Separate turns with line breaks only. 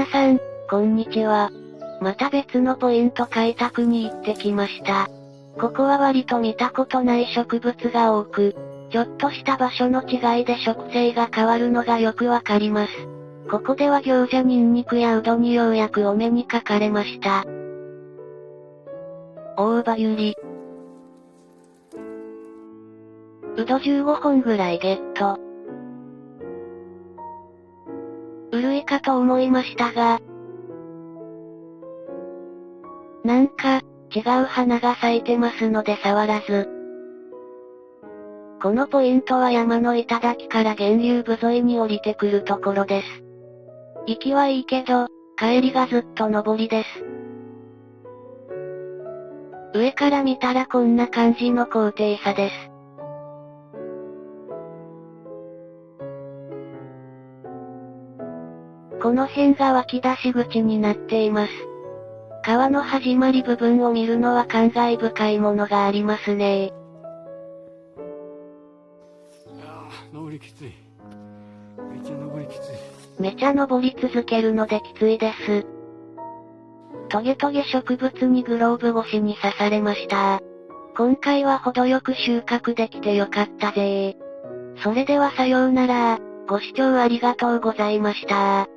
皆さん、こんにちは。また別のポイント開拓に行ってきました。ここは割と見たことない植物が多く、ちょっとした場所の違いで植生が変わるのがよくわかります。ここでは行者ニンニクやウドにようやくお目にかかれました。大葉ユリ。ウド15本ぐらいゲット。うるいかと思いましたが、なんか、違う花が咲いてますので触らず。このポイントは山の頂から源流部沿いに降りてくるところです。行きはいいけど、帰りがずっと上りです。上から見たらこんな感じの高低差です。この辺が湧き出し口になっています。川の始まり部分を見るのは感慨深いものがありますね。
登りきつい。めっちゃ登りきつい。
めちゃ登り続けるのできついです。トゲトゲ植物にグローブ越しに刺されました。今回は程よく収穫できてよかったぜー。それではさようなら、ご視聴ありがとうございました。